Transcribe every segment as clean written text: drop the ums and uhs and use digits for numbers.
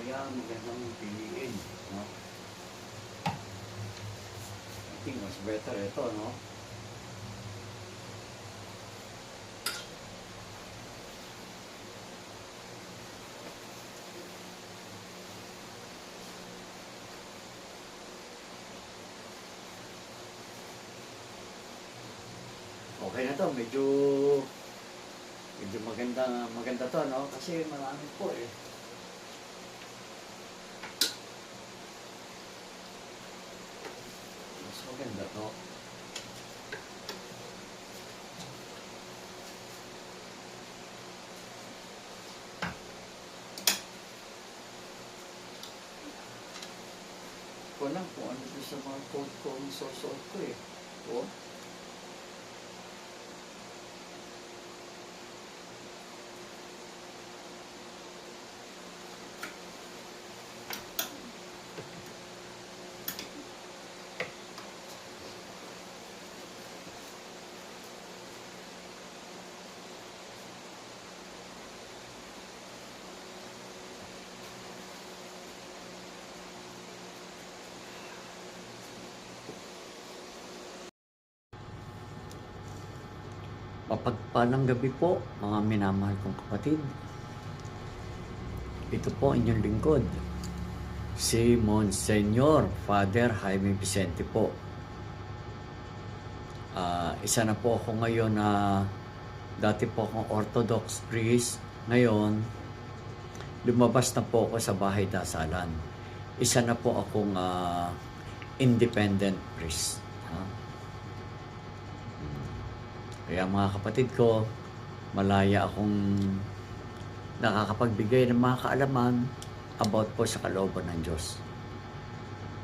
kaya magandang piliin, no? I think mas better ito, no? Okay na to, medyo maganda to, no? Kasi marami po eh. Mas maganda to. Ko lang kung ano doon sa mga coat ko ang susuot ko eh. O? Mapagpalang gabi po, mga minamahal kong kapatid. Ito po inyong lingkod, si Monsignor Father Jaime Vicente po. Isa na po ako ngayon na dati po akong Orthodox priest. Ngayon, lumabas na po ako sa bahay dasalan. Isa na po akong independent priest. Kaya mga kapatid ko, malaya akong nakakapagbigay ng mga kaalaman about po sa kalooban ng Diyos.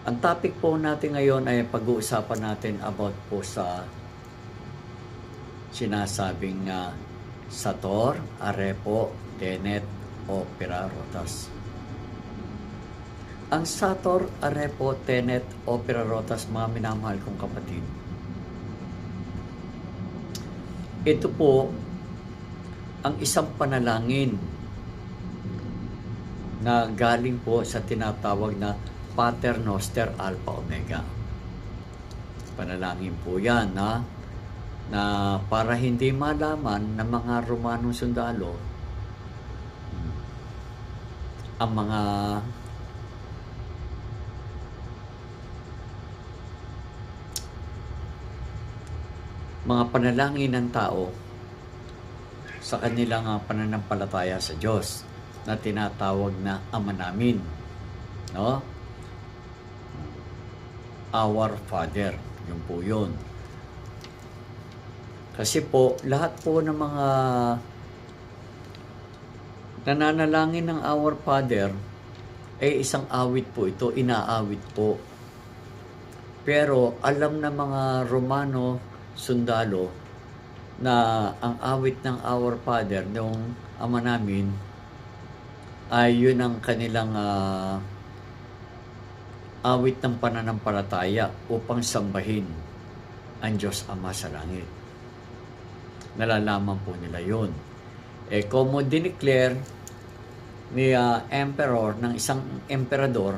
Ang topic po natin ngayon ay pag-uusapan natin about po sa sinasabing Sator, Arepo, Tenet, Opera, Rotas. Ang Sator, Arepo, Tenet, Opera, Rotas, mga minamahal kong kapatid, ito po ang isang panalangin na galing po sa tinatawag na Pater Noster Alpha Omega. Panalangin po yan na para hindi malaman ng mga Romanong sundalo ang mga panalangin ng tao sa kanilang pananampalataya sa Diyos na tinatawag na Ama Namin, no? Our Father, yun po yun. Kasi po, lahat po ng mga nananalangin ng Our Father ay isang awit po ito, inaawit po. Pero alam na mga Romano sundalo na ang awit ng Our Father ng Ama Namin ay yun ang kanilang awit ng pananampalataya upang sambahin ang Diyos Ama sa langit. Nalalaman po nila yun. Como dineclare ni emperor ng isang emperador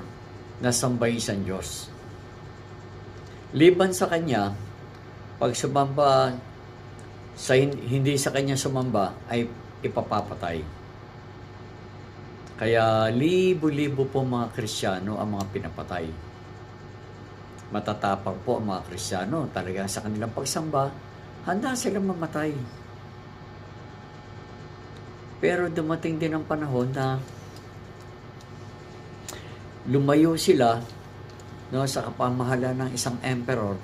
na sambahin sa Diyos. Liban sa kanya, pag sumamba hindi sa kanya sumamba ay ipapapatay. Kaya libo-libo po mga Kristiyano ang mga pinapatay. Matatapang po ang mga Kristiyano, talagang sa kanilang pagsamba, handa silang mamatay. Pero dumating din ang panahon na lumayo sila sa kapamahalan ng isang emperor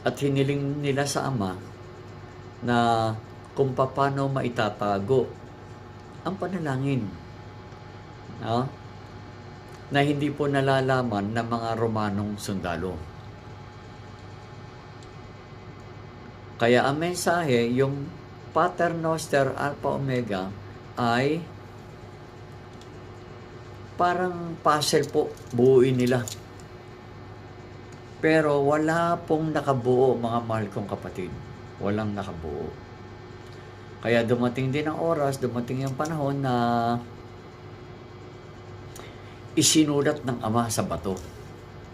at hiniling nila sa Ama na kung paano maitatago ang panalangin, no? Na hindi po nalalaman ng mga Romanong sundalo. Kaya ang mensahe, yung Pater Noster Alpha Omega ay parang puzzle po, buuin nila. Pero wala pong nakabuo, mga mahal kong kapatid. Walang nakabuo. Kaya dumating din ang oras, dumating yung panahon na isinulat ng Ama sa bato.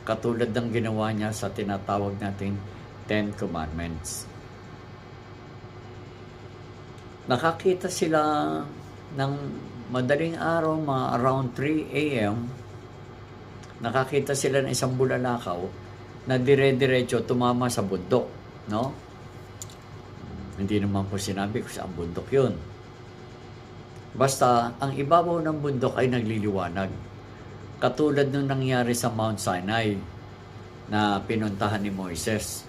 Katulad ng ginawa niya sa tinatawag nating Ten Commandments. Nakakita sila ng madaling araw, mga around 3 a.m., nakakita sila ng isang bulalakaw na dire-diretso tumama sa bundok, no? Hindi naman po sinabi kung saan bundok yun. Basta, ang ibabaw ng bundok ay nagliliwanag. Katulad nung nangyari sa Mount Sinai na pinuntahan ni Moises.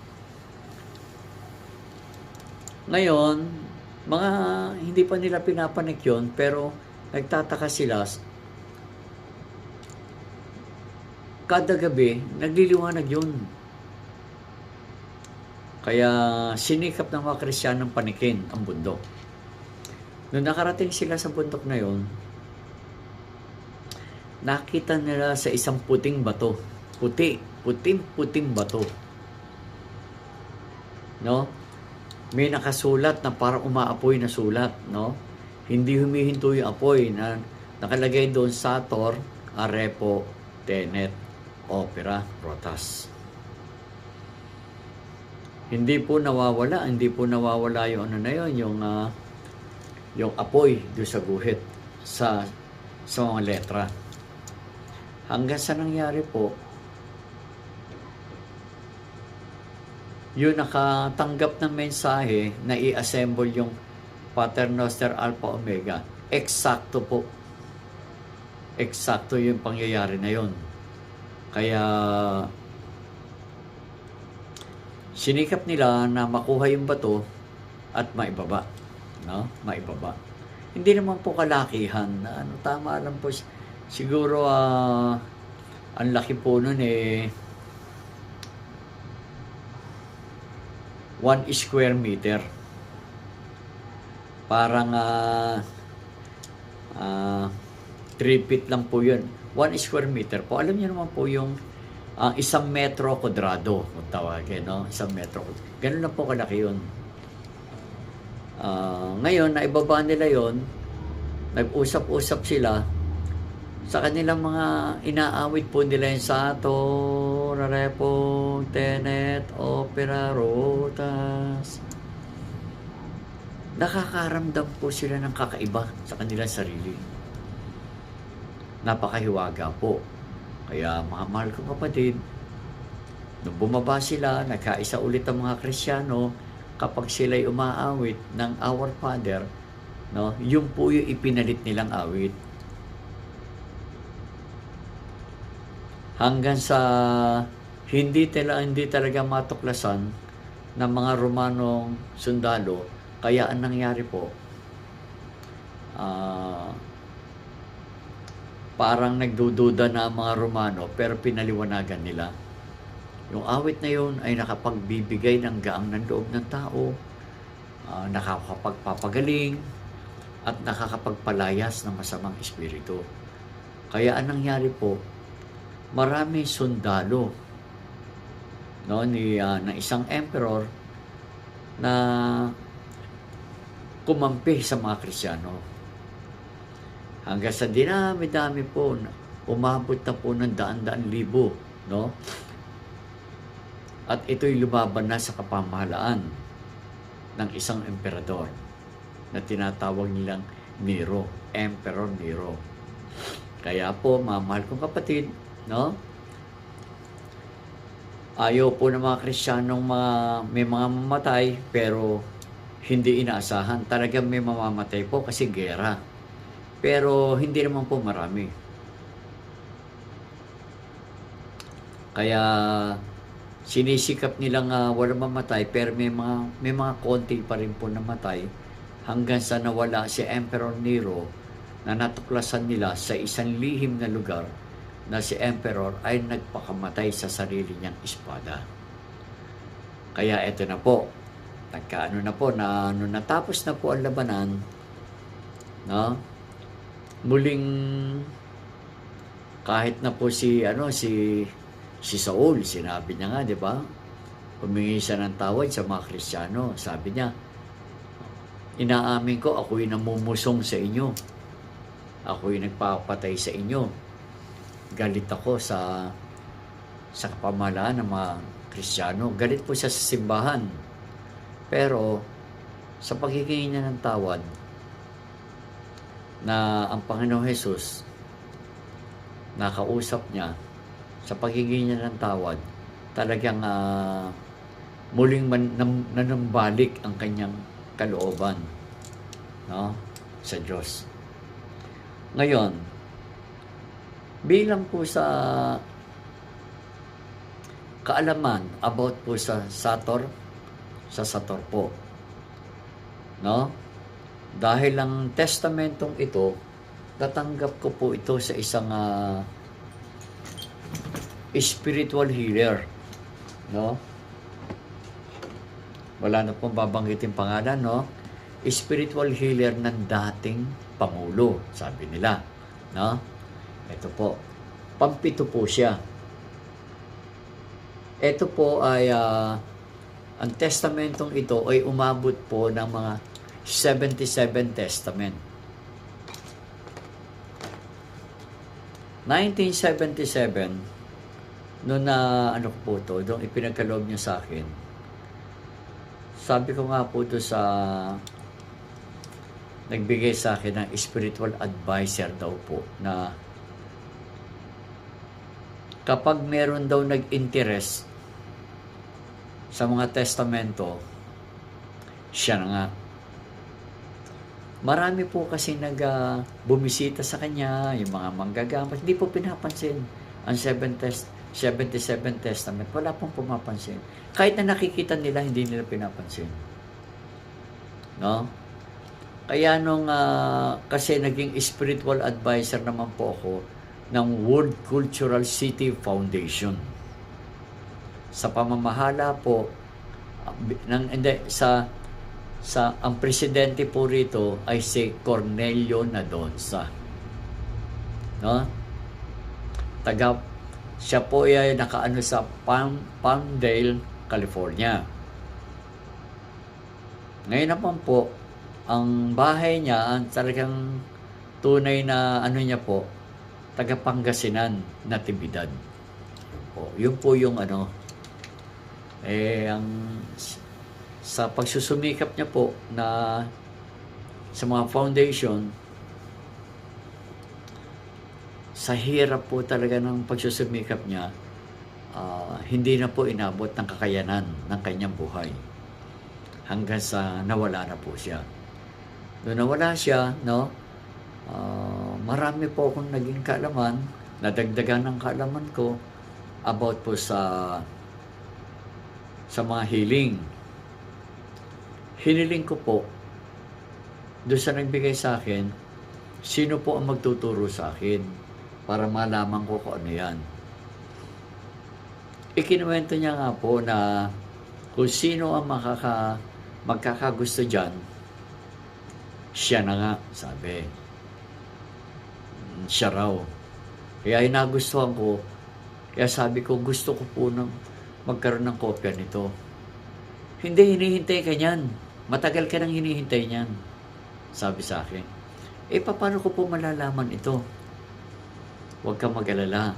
Ngayon, mga hindi pa nila pinapanik yun, pero nagtataka sila. Kada gabi, nagliliwanag yun. Kaya sinikap ng mga Kristiyanong panikin ang bundok. Nung nakarating sila sa bundok na yun, nakita nila sa isang puting bato. Puting bato. No? May nakasulat na parang umaapoy na sulat, no? Hindi humihinto yung apoy na nakalagay doon, Sator, Arepo, Tenet, Opera, Rotas. Hindi po nawawala yung ano na yun, yung apoy doon sa guhit, sa mga letra. Hanggang sa nangyari po, yung nakatanggap ng mensahe na i-assemble yung Pater Noster Alpha Omega, eksakto po. Eksakto yung pangyayari na yun. Kaya sinikap nila na makuha yung bato at maibaba, no? Maibaba. Hindi naman po kalakihan na tama lang po siguro ang laki po nun 1 square meter. Parang 3 feet lang po yun. 1 square meter po. Alam niyo naman po yung 1 metro kwadrado, kung tawagin, no? 1 metro. Ganun lang po kalaki yun. Ngayon, naibaba nila yon, nag-usap-usap sila sa kanilang mga inaawit po nila yung Sator, Arepo, Tenet, Opera, Rotas. Nakakaramdam po sila ng kakaiba sa kanilang sarili. Napakahiwaga po. Kaya mga mahal kong kapatid, nung bumaba sila, nagkaisa ulit ang mga Kristiyano, kapag sila'y umaawit ng Our Father, no, yun po yung ipinalit nilang awit. Hanggang sa hindi talaga matuklasan ng mga Romanong sundalo. Kaya ang nangyari po, parang nagdududa na ang mga Romano, pero pinaliwanagan nila. Yung awit na yun ay nakapagbibigay ng gaang ng loob ng tao, nakakapagpapagaling, at nakakapagpalayas ng masamang espiritu. Kaya ang nangyari po, marami sundalo, no, ng isang emperor na kumampi sa mga Kristiyano. Hanggang sa dinami-dami po, umabot na po ng daan-daan libo, no? At ito'y lumaban na sa kapamahalaan ng isang emperador na tinatawag nilang Nero, Emperor Nero. Kaya po, mahal kong kapatid, no? Ayaw po ng mga Kristiyanong may mga mamatay, pero hindi inaasahan. Talagang may mamamatay po kasi gera. Pero hindi naman po marami. Kaya sinisikap nilang walang mamatay, pero may mga konti pa rin po namatay hanggang sa nawala si Emperor Nero na natuklasan nila sa isang lihim na lugar na si Emperor ay nagpakamatay sa sarili niyang espada. Kaya eto na po, nagkaano na po, na natapos na po ang labanan, no? Muling kahit na po si Saul, sinabi niya nga, di ba? Humingi siya ng tawad sa mga Kristiyano. Sabi niya, inaamin ko, ako'y namumusong sa inyo. Ako'y nagpapatay sa inyo. galit ako sa pamahalaan ng mga Kristiyano. Galit po siya sa simbahan. Pero sa paghihingi niya ng tawad na ang Panginoong Hesus nakausap niya, sa paghihingi niya ng tawad, talagang muling nanambalik ang kanyang kalooban, no, sa Diyos. Ngayon, bilang po sa kaalaman about po sa Sator po, no? Dahil ang testamentong ito, tatanggap ko po ito sa isang spiritual healer, no? Wala na pong babanggitin pangalan, no? Spiritual healer ng dating Pangulo, sabi nila, no? Ito po, pampito po siya. Ito po ay ang testamentong ito ay umabot po ng mga 77 testament. 1977, noon na ano po to, doon ipinagkaloob niya sa akin. Sabi ko nga po to sa nagbigay sa akin ng spiritual advisor daw po na kapag meron daw nag-interest sa mga testamento, siya na nga. Marami po kasi bumisita sa kanya, yung mga manggagamot, hindi po pinapansin ang 77 testament. Wala pong pumapansin. Kahit na nakikita nila, hindi nila pinapansin. No? Kaya nung kasi naging spiritual advisor naman po ako ng World Cultural City Foundation. Sa pamamahala po ang presidente po rito ay si Cornelio Nadonza. No? Siya po ay nakaano sa Palmdale, California. Ngayon naman po, ang bahay niya, ang talagang tunay na ano niya po, taga Pangasinan, Natividad. Yun po yung ano, sa pagsusumikap niya po na sa mga foundation, sa hirap po talaga ng pagsusumikap niya, hindi na po inabot ng kakayanan ng kanyang buhay. Hanggang sa nawala na po siya. Doon nawala siya, no? Marami po akong naging kaalaman, nadagdagan ng kaalaman ko about po sa mga healing. Hiniling ko po doon sa nagbigay sa akin, sino po ang magtuturo sa akin para malaman ko kung ano yan. Ikinuwento niya nga po na kung sino ang magkakagusto dyan, siya na nga, sabi. Siya raw. Kaya nagustuhan ko, kaya sabi ko, gusto ko po magkaroon ng kopya nito. Hindi, hinihintay ka niyan. Matagal ka nang hinihintay niyan. Sabi sa akin. Paano ko po malalaman ito? Huwag kang mag-alala.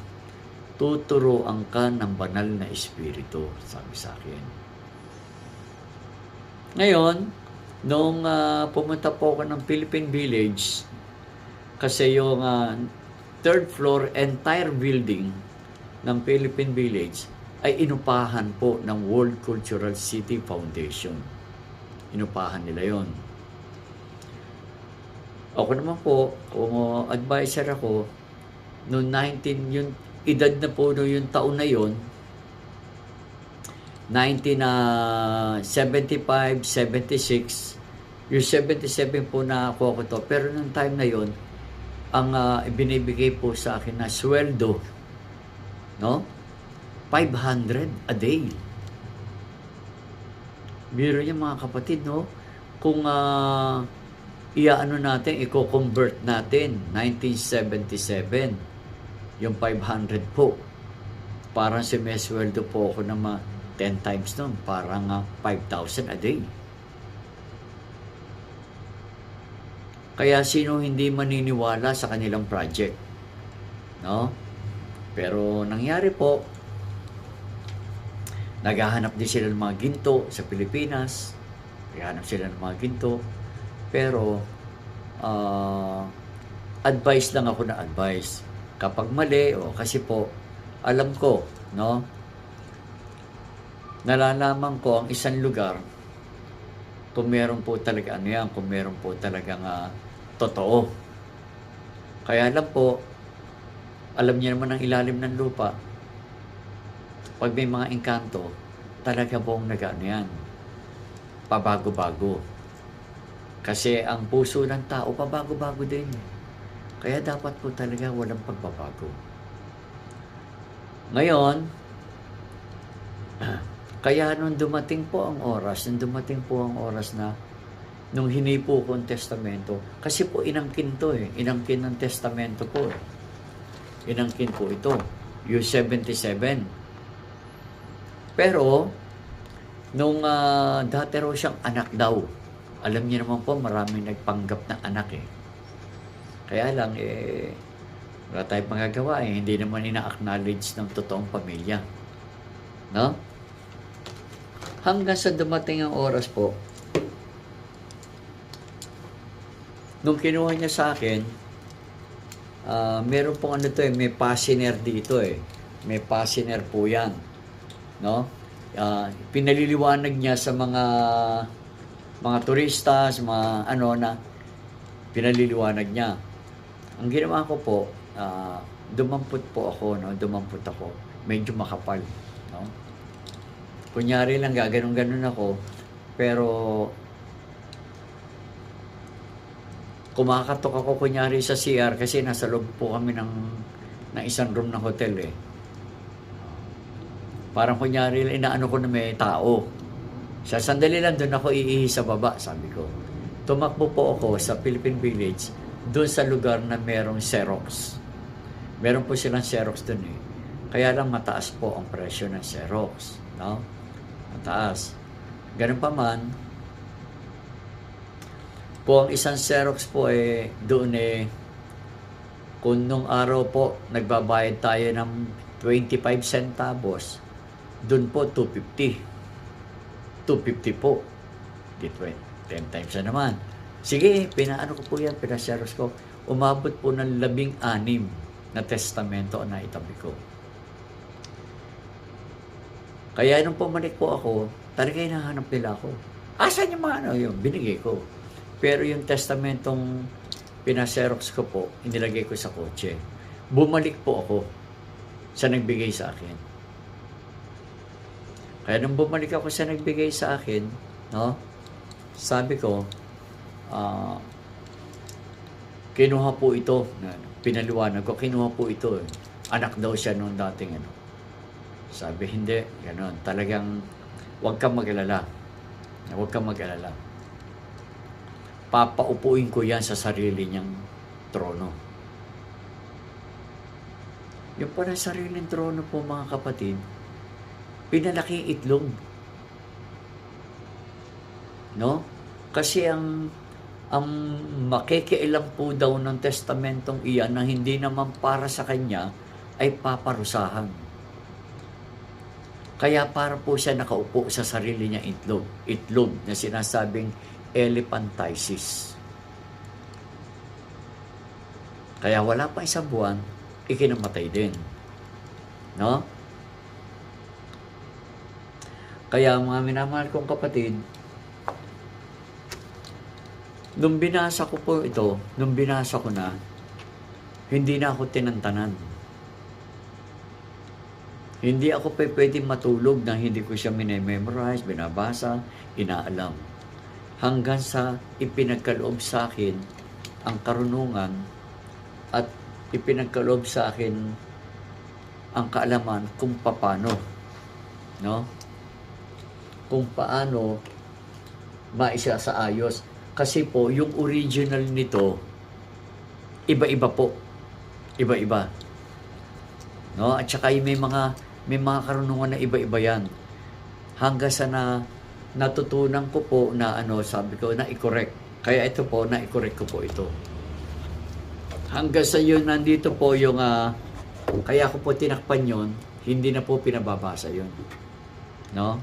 Tuturuan ka ng banal na espiritu, sabi sa akin. Ngayon, nung pumunta po ako ng Philippine Village, kasi yung third floor entire building ng Philippine Village ay inupahan po ng World Cultural City Foundation. Inupahan nila yon. Ako naman po, kung advisor ako, noong 19, yung edad na po yung taon na yon, 1975, 76, yung 77 po na ako to. Pero nung time na yon, ang binibigay po sa akin na sweldo, no? 500 a day. Biro niya mga kapatid, no? Kung iaano natin, i-convert natin, 1977, yung 500 po. Parang sumesweldo po ako ng 10 times nun, parang 5,000 a day. Kaya sino hindi maniniwala sa kanilang project, no? Pero nangyari po, naghahanap din sila ng mga ginto sa Pilipinas. Naghahanap sila ng mga ginto. Pero, advice lang ako na advice. Kapag mali, kasi po, alam ko, no? Nalalaman ko ang isang lugar kung meron po talaga kung meron po talagang totoo. Kaya lang po, alam niyo naman ang ilalim ng lupa, pag may mga engkanto, talaga pong yan, pabago-bago. Kasi ang puso ng tao, pabago-bago din. Kaya dapat po talaga walang pagbabago. Ngayon, kaya nung dumating po ang oras na nung hinipo ko ang testamento, kasi po inangkin to inangkin ng testamento po Inangkin po ito, yung 77. Pero, nung dati raw siyang anak daw, alam niyo naman po, maraming nagpanggap na anak Kaya lang, wala tayong magagawa hindi naman ina-acknowledge ng totoong pamilya. No? Hanggang sa dumating ang oras po, nung kinuha niya sa akin, meron pong may passenger dito May passenger po yan. No? Pinaliliwanag niya sa mga turista, sa mga na pinaliliwanag niya. Ang ginawa ko po, dumampot ako. Medyo makapal. No? Kunyari lang, gaganon-ganon ako. Pero, kumakatok ako kunyari sa CR kasi nasa loob po kami ng isang room ng hotel Parang kunyari lang, inaano ko na may tao. Sa sandali lang, doon ako iihi sa baba, sabi ko. Tumakbo po ako sa Philippine Village, doon sa lugar na merong Xerox. Meron po silang Xerox doon Kaya lang mataas po ang presyo ng Xerox. No? Mataas. Ganun pa man, po ang isang Xerox po doon kung nung araw po, nagbabayad tayo ng 25 centavos, doon po 250. 250 po. 10 times na naman. Sige, pinaano ko po yan, pinaseros ko. Umabot po ng 16 na testamento na itabi ko. Kaya nung pumalik po ako, talaga hinahanap nila ako. Asan yung mga yun? Binigay ko. Pero yung testamentong pinaserox ko po, inilagay ko sa kotse. Bumalik po ako sa nagbigay sa akin. Kaya nung bumalik ako sa nagbigay sa akin, no, sabi ko, kinuha po ito, pinaliwanag ko, kinuha po ito. Anak daw siya noon dating Sabi, hindi, gano'n. Talagang, huwag kang mag-alala. Huwag kang mag-alala. Papaupuin ko yan sa sarili niyang trono. Yung pala sariling trono po, mga kapatid, pinalaki itlog. No? Kasi ang makikialam po daw ng testamentong iyan na hindi naman para sa kanya ay paparusahan. Kaya para po siya nakaupo sa sarili niya itlog na sinasabing elephantiasis. Kaya wala pa isang buwan, ikinamatay din. No? Kaya mga minamahal kong kapatid, nung binasa ko po ito, hindi na ako tinantanan. Hindi ako pwedeng matulog na hindi ko siya minememorize, binabasa, inaalam. Hanggang sa ipinagkaloob sa akin ang karunungan at ipinagkaloob sa akin ang kaalaman kung paano. No? Kung paano maisa sa ayos. Kasi po, yung original nito, iba-iba po. Iba-iba. No? At saka may mga karunungan na iba-iba yan. Hanggang sa natutunan ko po na sabi ko, na i-correct. Kaya ito po, na i-correct ko po ito. Hanggang sa yun, nandito po yung Kaya ako po tinakpan yon, hindi na po pinababasa yon, no?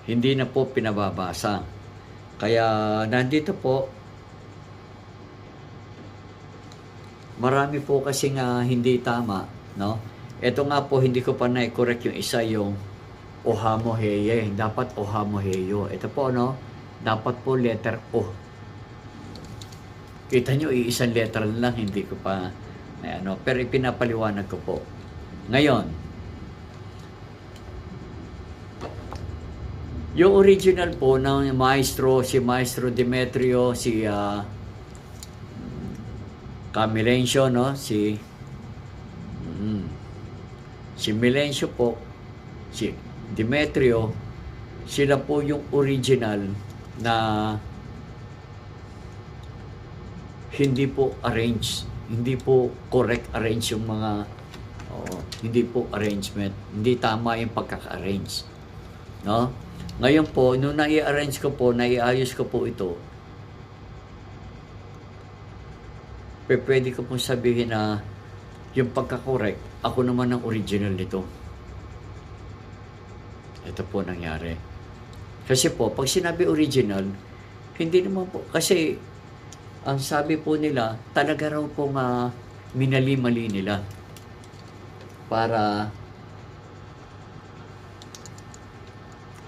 Hindi na po pinababasa. Kaya nandito po, marami po kasi nga hindi tama, no? Ito nga po, hindi ko pa na-correct yung isa, yung ohamoheye. Dapat ohamoheyo. Ito po, no? Dapat po letter O. Kita nyo, iisang letter lang, hindi ko pa, ano, pero ipinapaliwanag ko po. Ngayon, yung original po ng maestro, si Maestro Demetrio, si Camilencio, no? Si Milencio po, si Demetrio, sila po yung original na hindi po arrange, hindi po correct arrange yung mga, hindi po arrangement, hindi tama yung pagkaka-arrange, no? Ngayon po, nung nai-arrange ko po, naiayos ko po ito, pwede ko pong sabihin na yung pagka-correct, ako naman ang original nito. Ito po nangyari. Kasi po, pag sinabi original, hindi naman po, kasi ang sabi po nila, talaga raw pong minali-mali nila para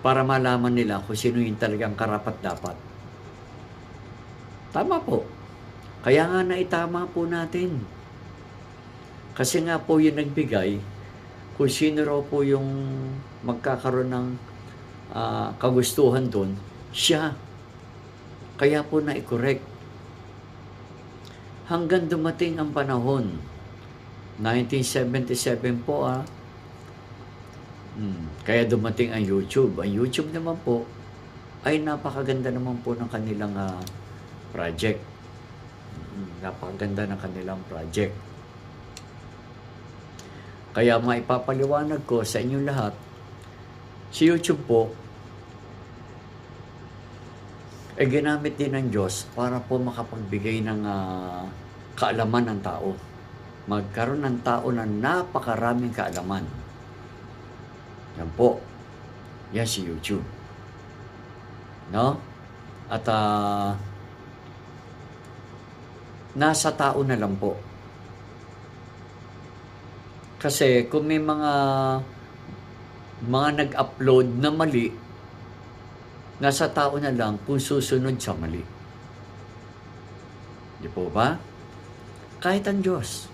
malaman nila kung sino yung talagang karapat-dapat. Tama po. Kaya nga naitama po natin. Kasi nga po yung nagbigay, kung sino raw po yung magkakaroon ng kagustuhan doon, siya. Kaya po na-correct. Hanggang dumating ang panahon, 1977 po kaya dumating ang YouTube. Ang YouTube naman po, ay napakaganda naman po ng kanilang project. Napakaganda ng kanilang project. Kaya maipapaliwanag ko sa inyong lahat, si YouTube po, ay ginamit din ng Diyos para po makapagbigay ng kaalaman ng tao. Magkaroon ng tao na napakaraming kaalaman. Yan po. Yan si YouTube. No? At nasa tao na lang po. Kasi kung may mga nag-upload na mali, nasa tao na lang kung susunod sa mali. Di po ba? Kahit ang Diyos,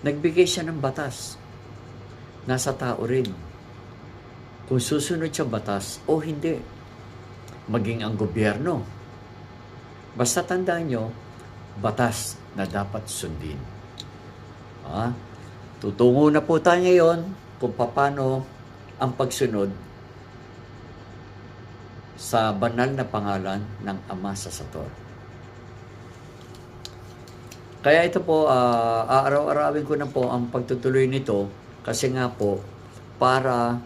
nagbigay siya ng batas. Nasa tao rin. Kung susunod sa batas o hindi. Maging ang gobyerno. Basta tandaan nyo, batas na dapat sundin. Tutungo na po tayo ngayon kung paano ang pagsunod sa banal na pangalan ng Ama sa Sator. Kaya ito po, aaraw-arawin ko na po ang pagtutuloy nito kasi nga po, para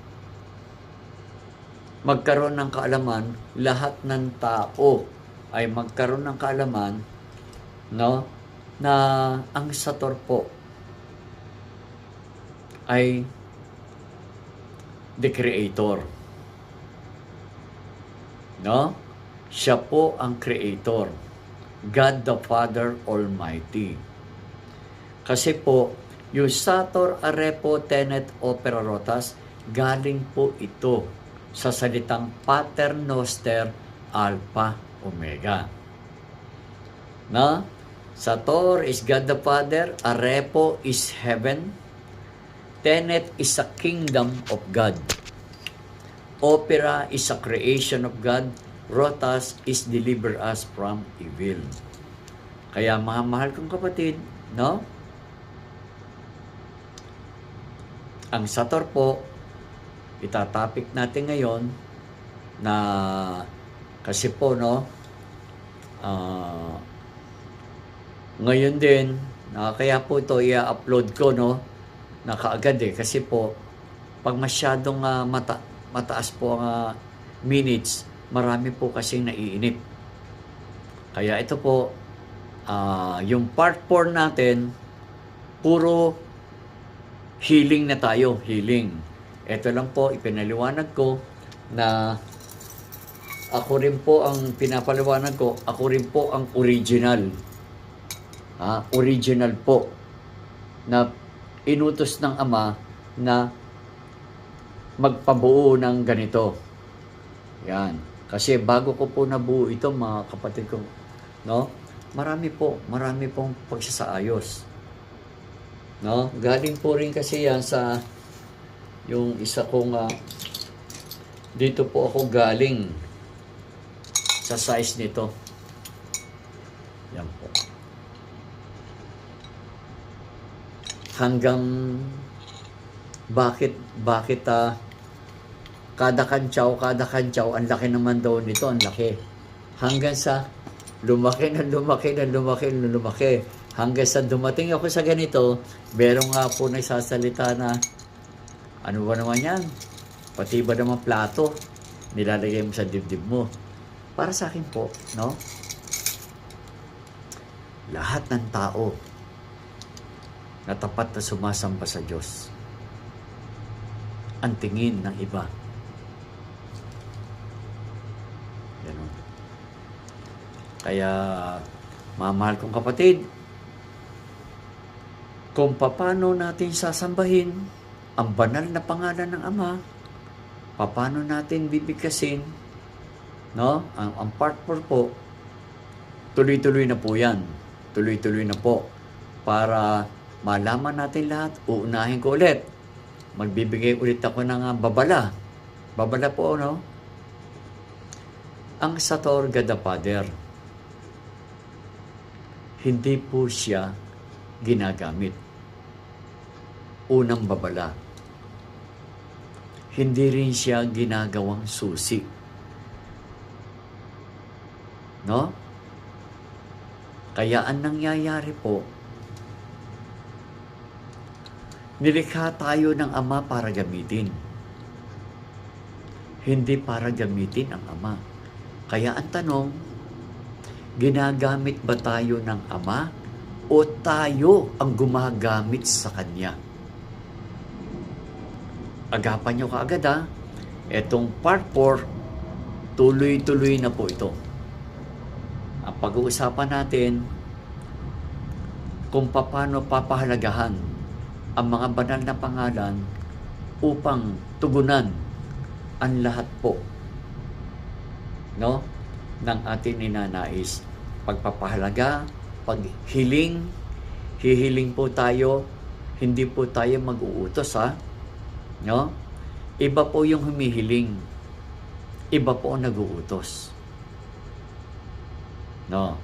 magkaroon ng kaalaman, lahat ng tao ay magkaroon ng kaalaman, no, na ang Sator po ay the Creator. No? Siya po ang Creator. God the Father Almighty. Kasi po, yung Sator Arepo Tenet Opera Rotas, galing po ito sa salitang Pater Noster Alpha Omega. Na? Sator is God the Father, Arepo is heaven, Tenet is a kingdom of God. Opera is a creation of God. Rotas is deliver us from evil. Kaya mga mahal kong kapatid, no? Ang Sator po, itatapik natin ngayon na kasi po, no? Ngayon din, kaya po ito i-upload ko, no? Nakaagad kasi po, pag masyadong mataas po ang minutes, marami po kasing naiinip. Kaya ito po, yung part 4 natin, puro healing na tayo, healing. Ito lang po, ipinaliwanag ko na ako rin po ang pinapaliwanag ko, ako rin po ang original. Original po na inutos ng Ama na magpabuo ng ganito. Yan. Kasi bago ko po nabuo ito, mga kapatid ko, no? Marami pong pagsasaayos. No? Galing po rin kasi yan sa yung isa kong dito po ako galing sa size nito. Yan po. Hanggang bakit kada kantsaw, ang laki naman daw nito, ang laki. Hanggang sa lumaki. Hanggang sa dumating ako sa ganito, merong nga po nagsasalita na, ano ba naman yan? Pati ba naman plato, nilalagay mo sa dibdib mo. Para sa akin po, no? Lahat ng tao na tapat na sumasamba sa Diyos, ang tingin ng iba. Ganun. Kaya, mamahal kong kapatid, kung paano natin sasambahin ang banal na pangalan ng Ama, paano natin bibigkasin, no? Ang part 4 po, tuloy-tuloy na po yan. Tuloy-tuloy na po. Para malaman natin lahat, uunahin ko ulit. Magbibigay ulit ako ng babala. Babala po, no? Ang Sator God the Father, hindi po siya ginagamit. Unang babala. Hindi rin siya ginagawang susi. No? Kaya ang nangyayari po, nilikha tayo ng Ama para gamitin. Hindi para gamitin ang Ama. Kaya ang tanong, ginagamit ba tayo ng Ama o tayo ang gumagamit sa Kanya? Agapan nyo kaagad Etong part 4, tuloy-tuloy na po ito. Ang pag-uusapan natin kung paano papahalagahan ang mga banal na pangalan upang tugunan ang lahat po, no, ng ating ninanais. Pagpapahalaga, paghiling, hihiling po tayo, hindi po tayo mag-uutos, no? Iba po yung humihiling, iba po ang nag-uutos, no?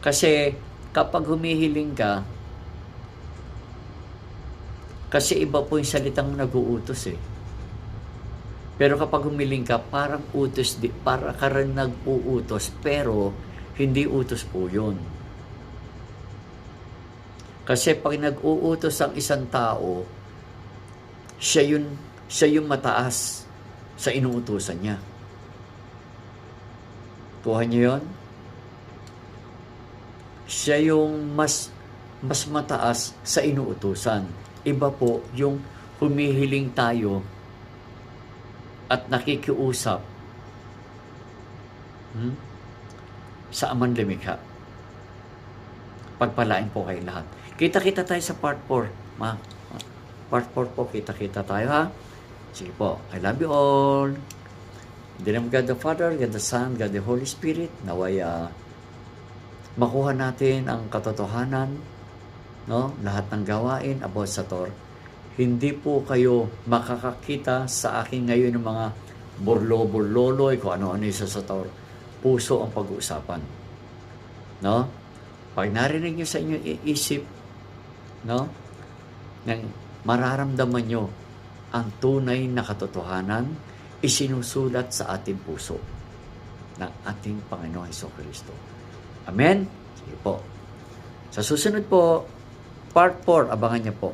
Kasi kapag humihiling ka, kasi iba po yung salitang nag-uutos Pero kapag humiling ka, parang utos, para ka rin nag-uutos, pero hindi utos po yun. Kasi pag nag-uutos ang isang tao, siya yung mataas sa inuutosan niya. Kuha niyo yun? Siya yung mas mataas sa inuutosan. Iba po yung humihiling tayo at nakikiusap sa Amang Lumikha. Pagpalain po kayo lahat. Kita-kita tayo sa part 4. Part 4 po, kita-kita tayo Sige po, I love you all. In the name of God the Father, God the Son, God the Holy Spirit, naway makuha natin ang katotohanan, no? Lahat ng gawain about sa Sator. Hindi po kayo makakakita sa akin ngayon ng mga burlo-burloloy, kung ano-ano yung sa Sator. Puso ang pag-uusapan. No? Pag narinig nyo sa inyong isip, no? Nang mararamdaman nyo ang tunay na katotohanan, isinusulat sa ating puso ng ating Panginoong Hesukristo. Amen? Sige po. Sa susunod po, part 4, abangan niyo po.